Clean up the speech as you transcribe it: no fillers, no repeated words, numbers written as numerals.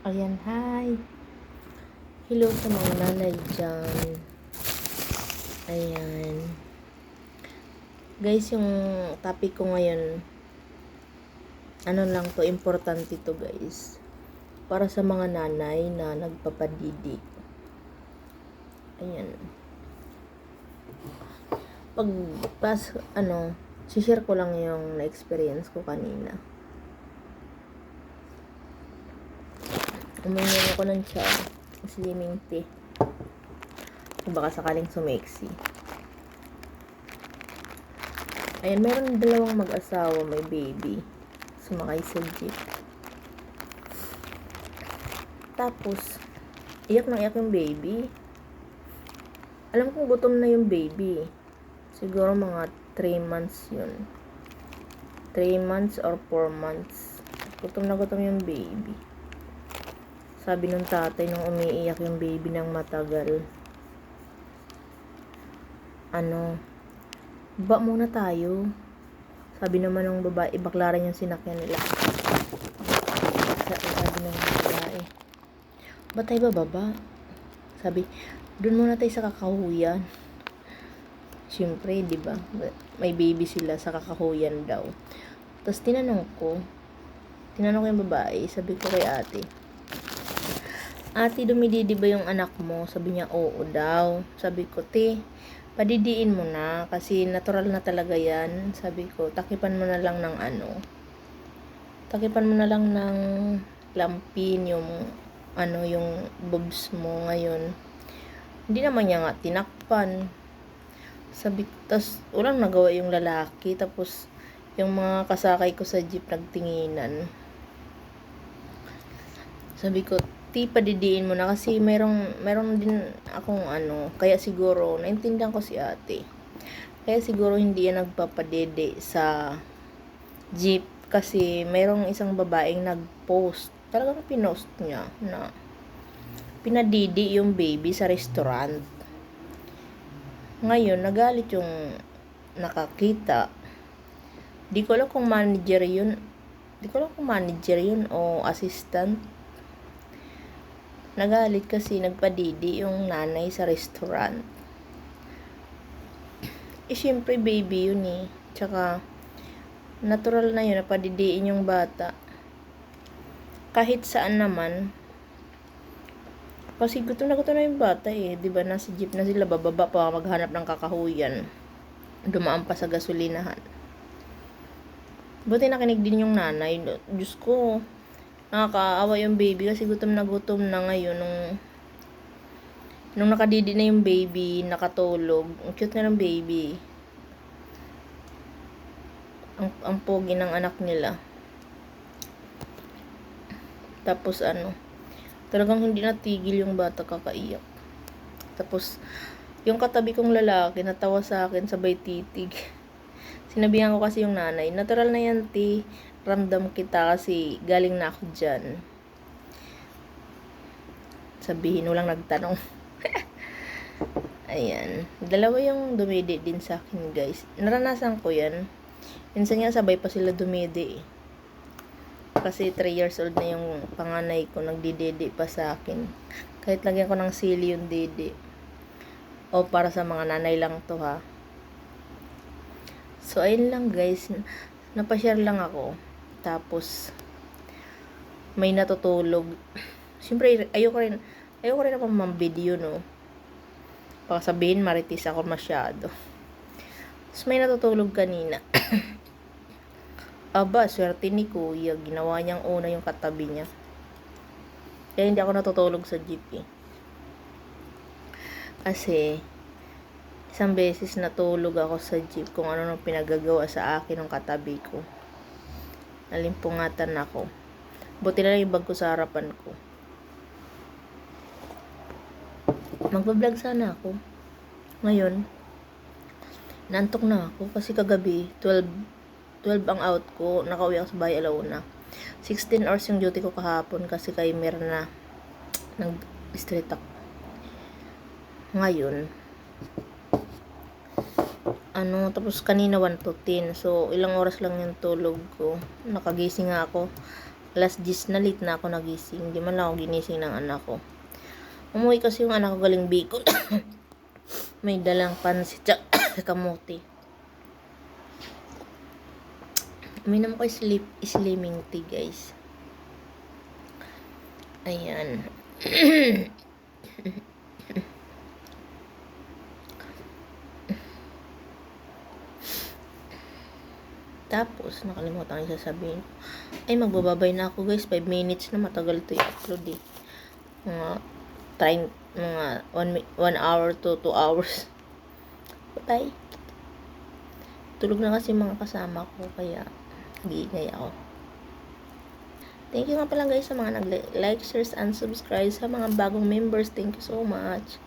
Ayan, hi. Hello sa mga nanay dyan. Ayan. Guys, yung topic ko ngayon, ano lang to, importante to guys. Para sa mga nanay na nagpapadidi. Ayan. Share ko lang yung na-experience ko kanina. Uminom ako ng chai, slimming tea. Baka sakaling sumeksi. Ayan, meron dalawang mag-asawa, may baby. Sumakay sa jeep. Tapos, iyak na iyak yung baby. Alam kong gutom na yung baby. Siguro mga 3 months yun. 3 months or 4 months. Gutom na gutom yung baby. Sabi nung tatay nung umiiyak yung baby ng matagal. Baba muna tayo. Sabi naman ng babae, baklaran yung sinakyan nila. Sabi ng babae, ba tayo bababa? Sabi, dun muna tayo sa kakahuyan. Siyempre, di ba? May baby sila sa kakahuyan daw. Tapos tinanong ko yung babae, sabi ko kay ate, ate, dumididi ba yung anak mo? Sabi niya, oo daw. Sabi ko, padidiin mo na kasi natural na talaga yan. Sabi ko, takipan mo na lang ng lampin yung boobs mo ngayon. Hindi naman niya nga tinakpan. Sabi ko, tas walang nagawa yung lalaki. Tapos yung mga kasakay ko sa jeep nagtinginan. Sabi ko, padidiin mo na kasi meron din akong kaya siguro naintindihan ko si ate. Kaya siguro hindi yan nagpapadede sa jeep kasi merong isang babaeng nagpost. Talagang pinost niya na pinadidi yung baby sa restaurant. Ngayon, nagalit yung nakakita. Di ko alam kung manager yun o assistant. Nagalit kasi nagpadidi yung nanay sa restaurant. Syempre baby yun eh. Tsaka natural na yun na padidiin yung bata. Kahit saan naman. Kasi gutom na yung bata eh. Diba nasa jeep na sila, bababa pa maghanap ng kakahuyan. Dumaan pa sa gasolinahan. Buti nakinig din yung nanay. Diyos ko, nakakaawa yung baby kasi gutom na ngayon nung nakadidi na yung baby, nakatulog. Ang cute na ng baby. Ang pogi ng anak nila. Tapos talagang hindi natigil yung bata kakaiyak. Tapos yung katabi kong lalaki natawa sa akin sabay titig. Sinabihan ko kasi yung nanay, natural na yan ramdam kita kasi galing na ako dyan. Sabihin mo lang nagtanong. Ayan. Dalawa yung dumidi din sa akin guys. Naranasan ko yan. Minsan nga sabay pa sila dumidi. Kasi 3 years old na yung panganay ko, nagdididi pa sa akin. Kahit lagyan ko ng sili yung didi. O para sa mga nanay lang to ha. So ayun lang guys. Napashare lang ako. Tapos may natutulog. Siyempre ayoko rin ako mam-video no. Baka sabihin maritis ako masyado. Tapos may natutulog kanina. Aba, swerte ni kuya. Ginawa niyang una yung katabi niya. Kaya hindi ako natutulog sa jeep eh. Kasi isang beses natulog ako sa jeep kung ano nang pinagagawa sa akin ng katabi ko. Nalimpungatan ako. Buti na lang yung bag ko sa harapan ko. Magbablog sana ako. Ngayon, naantok na ako kasi kagabi 12 ang out ko. Nakauwi ako sa bahay alauna. 16 hours yung duty ko kahapon kasi kay Mirna nag-street ako. Ngayon, tapos kanina 1 to 10. So, ilang oras lang yung tulog ko. Nakagising nga ako Alas 10 na, late na ako nagising. Hindi man lang ako ginising ng anak ko. Umuwi kasi yung anak ko galing Bicol. May dalang pansit sa kamote. Uminom ko slimming tea, guys. Ayan. Tapos, nakalimutan yung sasabihin. Ay, magbababay na ako, guys. 5 minutes na, matagal to i-upload eh. Mga 1 hour to 2 hours. Bye-bye. Tulog na kasi mga kasama ko, kaya giingay ako. Thank you nga pala guys sa mga nag-like, shares, and subscribe. Sa mga bagong members, thank you so much.